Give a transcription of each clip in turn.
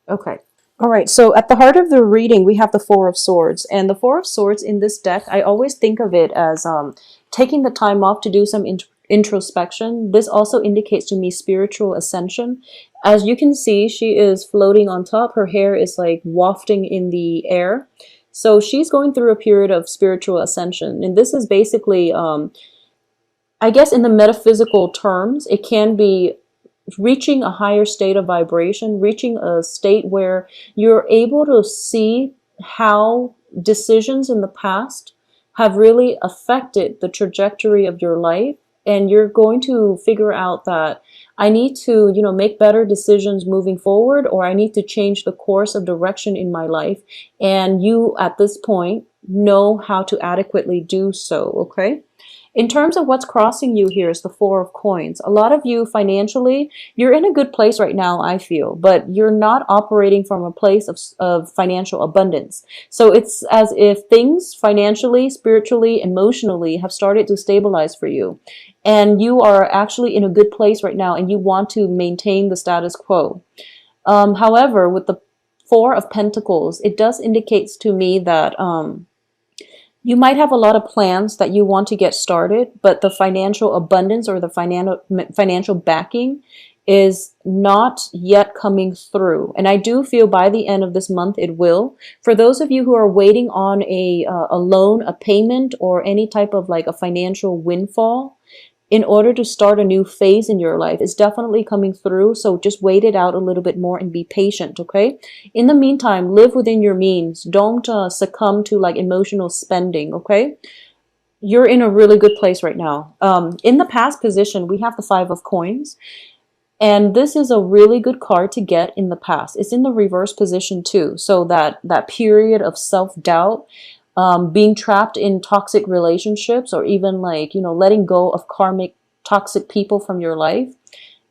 Okay. All right. So at the heart of the reading, we have the Four of Swords. And the Four of Swords in this deck, I always think of it as taking the time off to do some introspection. This also indicates to me spiritual ascension. As you can see, she is floating on top. Her hair is like wafting in the air. So she's going through a period of spiritual ascension. And this is basically, I guess in the metaphysical terms, it can be reaching a higher state of vibration, reaching a state where you're able to see how decisions in the past have really affected the trajectory of your life. And you're going to figure out that I need to, make better decisions moving forward, or I need to change the course of direction in my life. And you, at this point, know how to adequately do so, okay? In terms of what's crossing you here is the Four of Coins. A lot of you financially, you're in a good place right now, I feel, but you're not operating from a place of financial abundance. So it's as if things financially, spiritually, emotionally have started to stabilize for you. And you are actually in a good place right now and you want to maintain the status quo. However, with the Four of Pentacles, it does indicate to me that you might have a lot of plans that you want to get started, but the financial abundance or the financial backing is not yet coming through. And I do feel by the end of this month it will. For those of you who are waiting on a loan, a payment, or any type of like a financial windfall, in order to start a new phase in your life, is definitely coming through. So just wait it out a little bit more and be patient, okay? In the meantime, live within your means. Don't succumb to like emotional spending, okay? You're in a really good place right now. In the past position, we have the Five of Coins. And this is a really good card to get in the past. It's in the reverse position too. So that period of self-doubt, being trapped in toxic relationships, or even like, letting go of karmic toxic people from your life,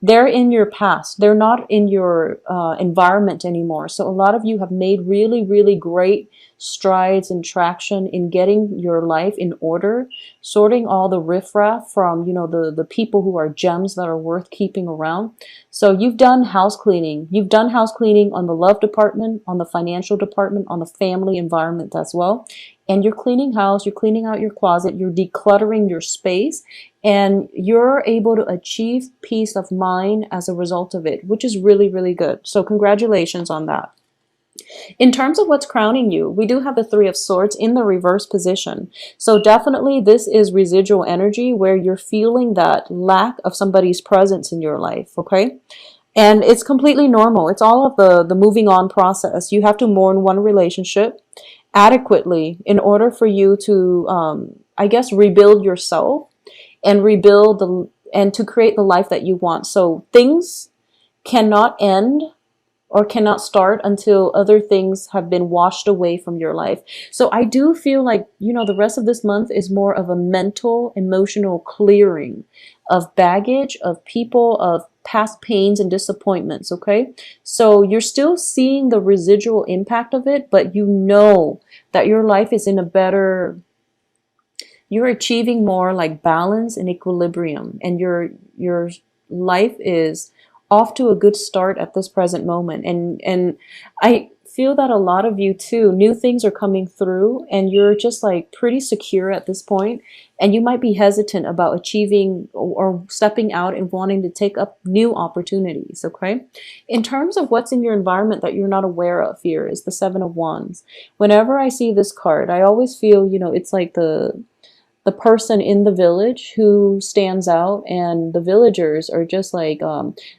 they're in your past. They're not in your environment anymore. So a lot of you have made really, really great strides and traction in getting your life in order, sorting all the riffraff from, the people who are gems that are worth keeping around. So you've done house cleaning. You've done house cleaning on the love department, on the financial department, on the family environment as well. And you're cleaning house, you're cleaning out your closet, you're decluttering your space, and you're able to achieve peace of mind as a result of it, which is really, really good. So congratulations on that. In terms of what's crowning you, we do have the Three of Swords in the reverse position. So definitely this is residual energy where you're feeling that lack of somebody's presence in your life, okay? And it's completely normal. It's all of the moving on process. You have to mourn one relationship adequately in order for you to, I guess, rebuild yourself and and to create the life that you want. So things cannot end or cannot start until other things have been washed away from your life. So I do feel like, the rest of this month is more of a mental, emotional clearing of baggage, of people, of past pains and disappointments, okay? So you're still seeing the residual impact of it, but you know that your life is in a better, you're achieving more like balance and equilibrium, and your life is off to a good start at this present moment. And I feel that a lot of you too, new things are coming through and you're just like pretty secure at this point, and you might be hesitant about achieving or stepping out and wanting to take up new opportunities, okay? In terms of what's in your environment that you're not aware of, here is the Seven of Wands. Whenever I see this card, I always feel, it's like the person in the village who stands out, and the villagers are just like,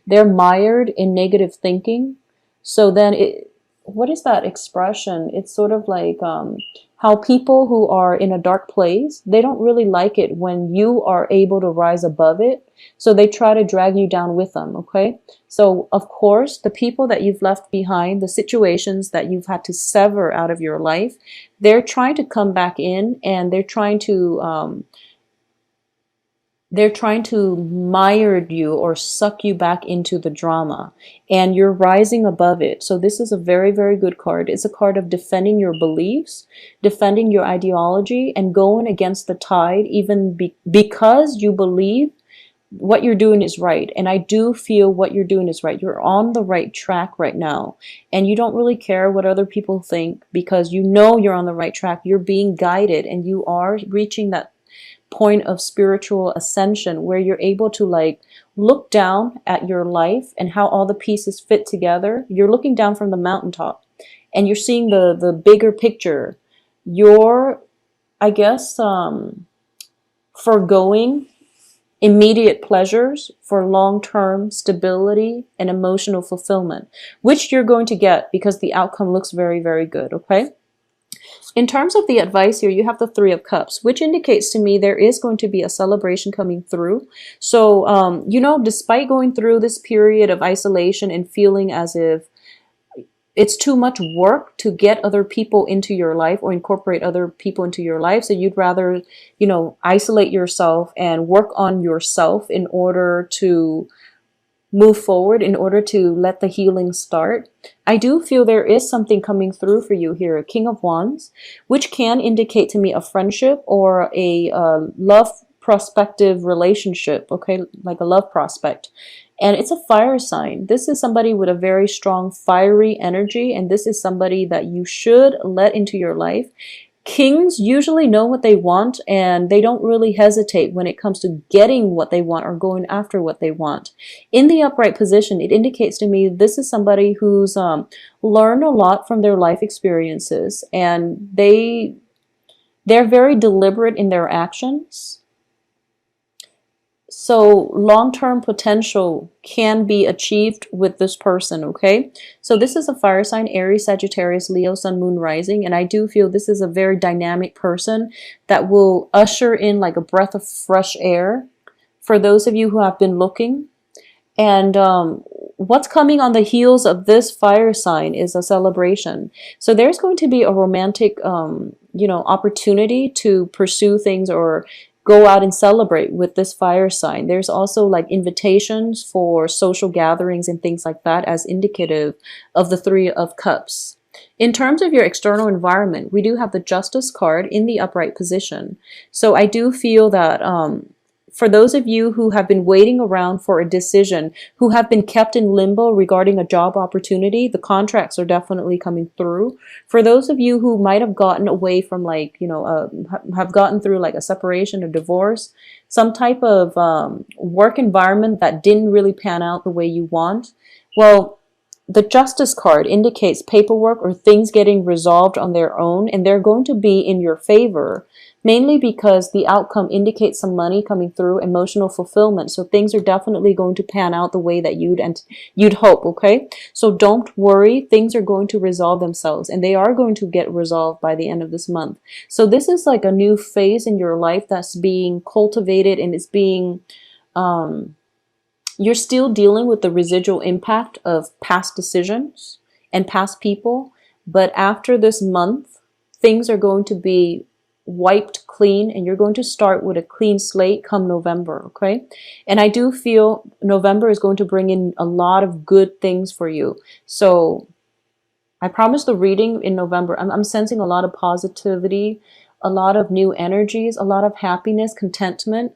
they're mired in negative thinking. So then what is that expression? It's sort of like how people who are in a dark place, they don't really like it when you are able to rise above it. So they try to drag you down with them, okay? So of course, the people that you've left behind, the situations that you've had to sever out of your life, they're trying to come back in, and they're trying to mire you or suck you back into the drama, and you're rising above it. So this is a very, very good card. It's a card of defending your beliefs, defending your ideology, and going against the tide, even because you believe what you're doing is right. And I do feel what you're doing is right. You're on the right track right now. And you don't really care what other people think because you know you're on the right track. You're being guided and you are reaching that point of spiritual ascension where you're able to like look down at your life and how all the pieces fit together. You're looking down from the mountaintop and you're seeing the bigger picture. You're, I guess, foregoing immediate pleasures for long-term stability and emotional fulfillment, which you're going to get because the outcome looks very, very good, okay? In terms of the advice here, you have the Three of Cups, which indicates to me there is going to be a celebration coming through. So, you know, despite going through this period of isolation and feeling as if it's too much work to get other people into your life or incorporate other people into your life. So you'd rather, you know, isolate yourself and work on yourself in order to move forward, in order to let the healing start. I do feel there is something coming through for you here, King of Wands, which can indicate to me a friendship or a love prospective relationship, okay, like a love prospect. And it's a fire sign. This is somebody with a very strong fiery energy, and this is somebody that you should let into your life. Kings usually know what they want, and they don't really hesitate when it comes to getting what they want or going after what they want. In the upright position, it indicates to me this is somebody who's learned a lot from their life experiences, and they're very deliberate in their actions. So long-term potential can be achieved with this person, okay? So this is a fire sign, Aries, Sagittarius, Leo, Sun, Moon, Rising, and I do feel this is a very dynamic person that will usher in like a breath of fresh air for those of you who have been looking. And what's coming on the heels of this fire sign is a celebration. So there's going to be a romantic, you know, opportunity to pursue things or go out and celebrate with this fire sign. There's also like invitations for social gatherings and things like that as indicative of the Three of Cups. In terms of your external environment, we do have the Justice card in the upright position. So I do feel that for those of you who have been waiting around for a decision, who have been kept in limbo regarding a job opportunity, the contracts are definitely coming through. For those of you who might have gotten away from like, you know, have gotten through like a separation or divorce, some type of work environment that didn't really pan out the way you want, well, the Justice card indicates paperwork or things getting resolved on their own, and they're going to be in your favor, mainly because the outcome indicates some money coming through, emotional fulfillment. So things are definitely going to pan out the way that you'd hope, okay? So don't worry, things are going to resolve themselves, and they are going to get resolved by the end of this month. So this is like a new phase in your life that's being cultivated, and it's being you're still dealing with the residual impact of past decisions and past people. But after this month, things are going to be wiped clean, and you're going to start with a clean slate come November, okay? And I do feel November is going to bring in a lot of good things for you. So I promise the reading in November, I'm sensing a lot of positivity, a lot of new energies, a lot of happiness, contentment.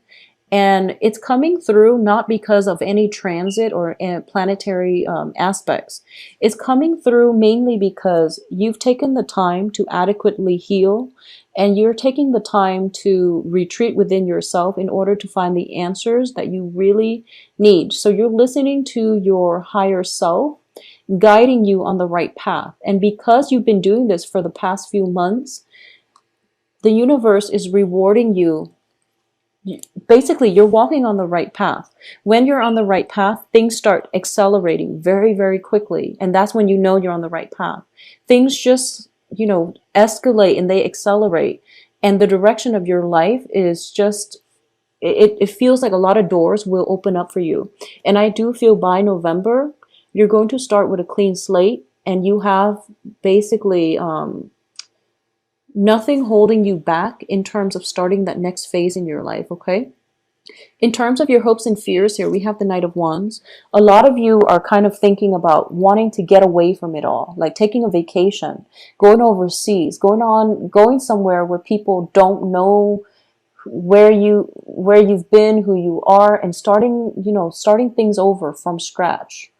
And it's coming through not because of any transit or planetary aspects. It's coming through mainly because you've taken the time to adequately heal, and you're taking the time to retreat within yourself in order to find the answers that you really need. So you're listening to your higher self, guiding you on the right path. And because you've been doing this for the past few months, the universe is rewarding you. Basically, you're walking on the right path. When you're on the right path, things start accelerating very, very quickly. And that's when you know you're on the right path. Things just, you know, escalate and they accelerate. And the direction of your life is just, it feels like a lot of doors will open up for you. And I do feel by November, you're going to start with a clean slate, and you have basically nothing holding you back in terms of starting that next phase in your life, okay? In terms of your hopes and fears here, we have the Knight of Wands. A lot of you are kind of thinking about wanting to get away from it all, like taking a vacation, going overseas, going somewhere where people don't know where you've been, who you are, and starting, starting things over from scratch.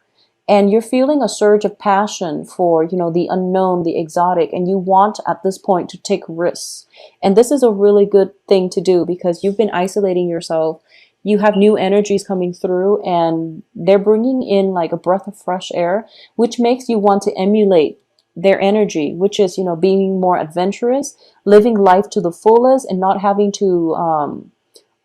And you're feeling a surge of passion for, the unknown, the exotic, and you want at this point to take risks. And this is a really good thing to do because you've been isolating yourself. You have new energies coming through, and they're bringing in like a breath of fresh air, which makes you want to emulate their energy, which is, being more adventurous, living life to the fullest, and not having to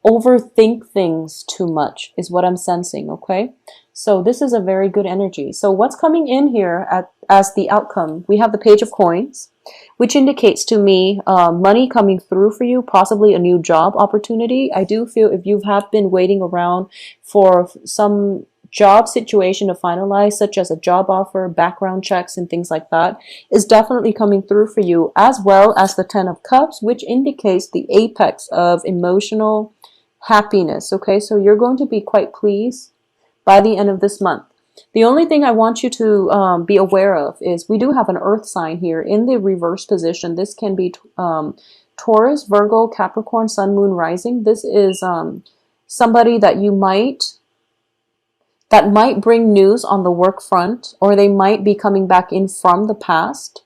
overthink things too much is what I'm sensing, okay? So this is a very good energy. So what's coming in here as the outcome? We have the Page of Coins, which indicates to me money coming through for you, possibly a new job opportunity. I do feel if you have been waiting around for some job situation to finalize, such as a job offer, background checks, and things like that, is definitely coming through for you, as well as the Ten of Cups, which indicates the apex of emotional happiness. Okay, so you're going to be quite pleased by the end of this month. The only thing I want you to be aware of is we do have an earth sign here in the reverse position. This can be Taurus, Virgo, Capricorn, Sun, Moon, Rising. This is somebody that might bring news on the work front, or they might be coming back in from the past.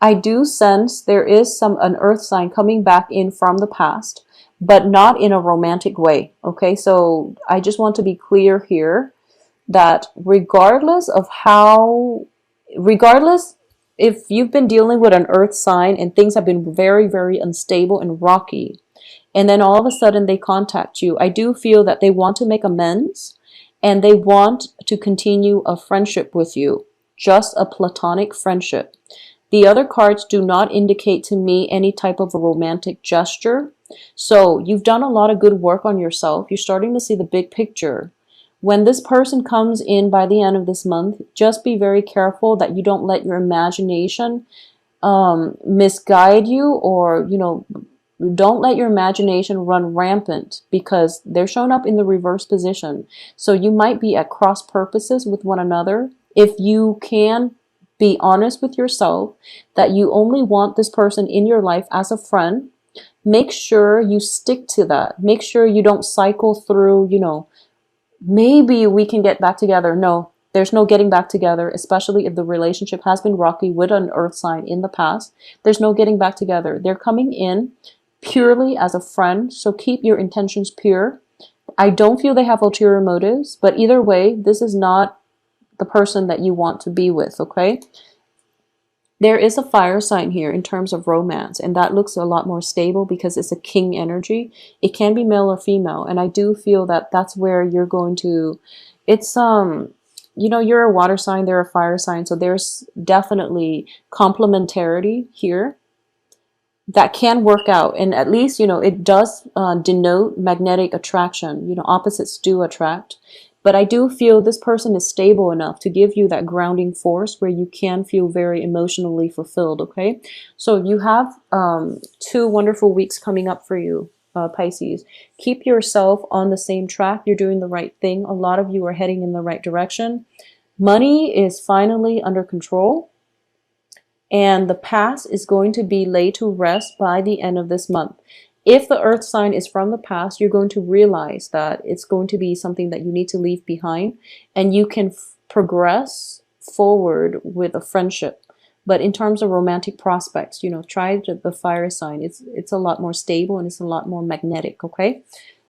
I do sense there is an earth sign coming back in from the past, but not in a romantic way. Okay, so I just want to be clear here that regardless if you've been dealing with an earth sign and things have been very, very unstable and rocky, and then all of a sudden they contact you, I do feel that they want to make amends and they want to continue a friendship with you, just a platonic friendship. The other cards do not indicate to me any type of a romantic gesture. So you've done a lot of good work on yourself. You're starting to see the big picture. When this person comes in by the end of this month, just be very careful that you don't let your imagination misguide you, or, don't let your imagination run rampant, because they're shown up in the reverse position. So you might be at cross purposes with one another. If you can be honest with yourself that you only want this person in your life as a friend, make sure you stick to that. Make sure you don't cycle through, maybe we can get back together. No, there's no getting back together, especially if the relationship has been rocky with an earth sign in the past. There's no getting back together. They're coming in purely as a friend, so keep your intentions pure. I don't feel they have ulterior motives, but either way, this is not the person that you want to be with, okay? There is a fire sign here in terms of romance, and that looks a lot more stable because it's a king energy. It can be male or female, and I do feel that that's where you're going to, it's, you're a water sign, they're a fire sign, so there's definitely complementarity here that can work out. And at least, it does denote magnetic attraction. Opposites do attract. But I do feel this person is stable enough to give you that grounding force where you can feel very emotionally fulfilled, okay? So you have 2 wonderful weeks coming up for you, Pisces. Keep yourself on the same track. You're doing the right thing. A lot of you are heading in the right direction. Money is finally under control. And the past is going to be laid to rest by the end of this month. If the earth sign is from the past, you're going to realize that it's going to be something that you need to leave behind, and you can progress forward with a friendship. But in terms of romantic prospects, try the fire sign. It's a lot more stable and it's a lot more magnetic, okay?